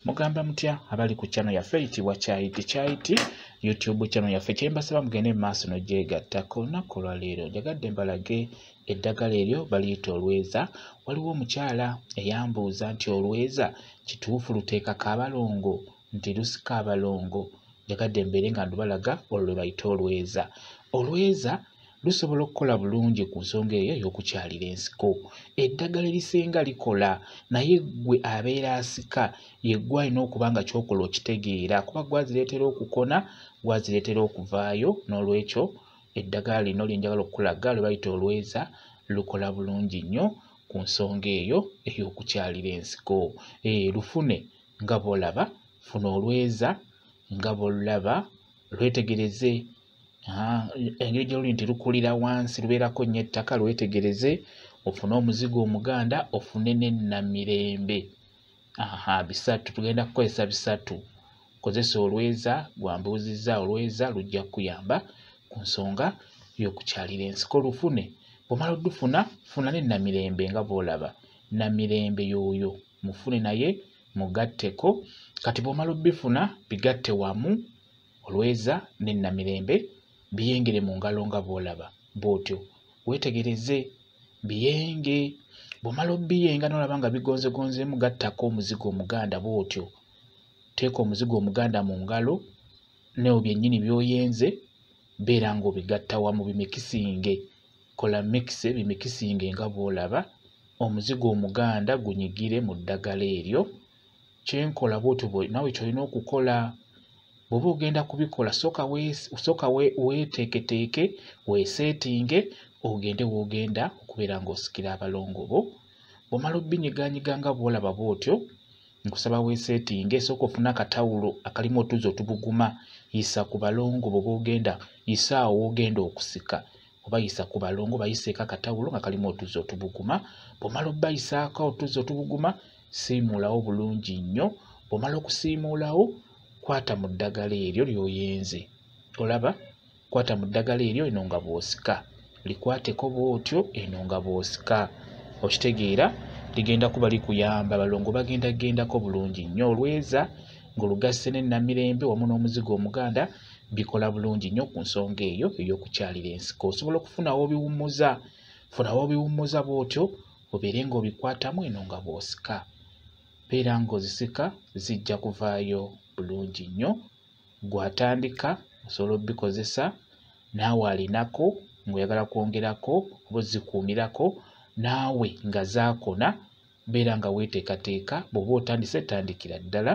Mugamba mutya abali ku channel yaffe eyitibwa Kyayiti YouTube channel yaffe kyembasaba mugende mu maaso n'ogyegattako olunaku olwaleero njagadde mbalage eddagala eryo baliyita olweza. Waliwo omukyala eyambuuza nti olweza kituufu luteekako abalongo nti lusika abalongo. Njagadde mbeere nga ndubalaga olwo lwe bayita olweza. Olweza lusobola okukola bulungi ku nsonga eyo ey'okukyalira ensiko. Eddagala erisinga likola naye gwe abeera asika yeggwe alina okuba nga kyokola okitegeera kuba gwazireetera okukona gwazireetera okuvaayo. N'olwekyo eddagala lino lyenjagala okukulaga lwe bayita olweza lukola bulungi nnyo ku nsonga eyo ey'okukyalira ensiko. Lufune nga bw'olaba, funa olweza nga bw'olulaba lwetegereze. Engeri gye luli nti lukulira wansi lubeerako nnyo ettaka lwetegereze ofune omuzigo omuganda ofune n'ennamirembe. Bisatu tugenda kukozesa bisatu. Kozesa olweza gwambuuzizza olweza lujja kuyamba ku nsonga y'okukyalira ensiko. Lufune bw'omala oddufuna funa n'ennamirembe nga bw'olaba. Namirembe y'oyo mufune naye mugatteko. Kati bw'omala obbifuna bigatte wamu olweza n'ennamirembe biyengere mu ngalo nga bw'olaba bw'otyo. Weetegereze biyenge. Bw'omala obbiyenga n'olaba nga bigonzegonzeemu gattako omuzigo omuganda bw'otyo. Teeka omuzigo omuganda mu ngalo n'ebyo byennyini by'oyenze beera ng'obigatta wamu bimikisinge. Kola mikise bimikisinge nga bw'olaba omuzigo omuganda gunyigire mu ddagala eryo. Kyenkola bw'otyo nawe ky'olina okukola. Bw'oba ogenda kubikola sooka weeteeketeeke weeseetinge ogende w'ogenda okubeera ng'osikira abalongo bo. Bw'omala obbinyiganyiga nga bw'olaba bw'otyo nkusaba weeseetinge. Sooka ofune akatawulo akalimu otuzzi otubuguma yisa ku balongo bo b'ogenda yisa awo w'ogenda okusika oba yisa ku balongo bayiseeko akatawulo nga kalimu otuzzi otubuguma. Bw'omala obbayisaako otuzzi otubuguma siimulawo bulungi nnyo. Bw'omala okusiimuulawo kwata mu ddagala eryo ly'oyenze. Olaba kwata mu ddagala eryo eno nga bw'osika likwateko bw'otyo eno nga bw'osika. Okitegeera ligenda kuba likuyamba abalongo bagenda gendako bulungi nnyo. Olweza ng'olugasse n'ennamirembe wamu n'omuzigo omuganda bikola bulungi nnyo ku nsonga eyo ey'okukyalira ensiko. Osobola okufuna w'obiwummuza. Funa w'obiwummuza bw'otyo obeere ng'obikwatamu eno nga bw'osika. Beera ng'ozisika zijja kuvaayo bulungi nnyo. Gw'atandika osobola obbikozesa naawe alinako ng'oyagala kwongerako oba ozikuumirako naawe nga zaakona beera nga weeteekateeka. Bw'oba otandise tandikira ddala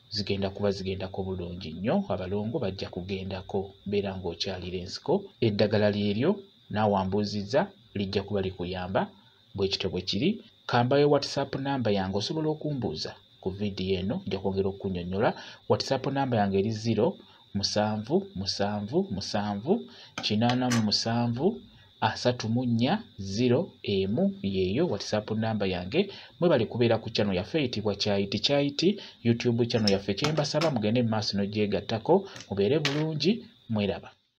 zigenda kuba zigendako bulungi nnyo. Abalongo bajja kugendako beera ng'okyalira ensiko. Eddagala lyeryo naawe ambuuzizza lijja kuba likuyamba bwe kityo bwe kiri. Kambayo WhatsApp namba yange osobola okumbuuza ku vidiyo eno nja kwongera okunnyonnyola. WhatsApp namba yange eri 0778734 yeeyo WhatsApp namba yange. Mwebale kubeera ku channel yaffe eyitibwa Kyayiti YouTube channel yaffe kyembasaba mugende mu maaso n'ogyegattako mubeere bulungi mweraba.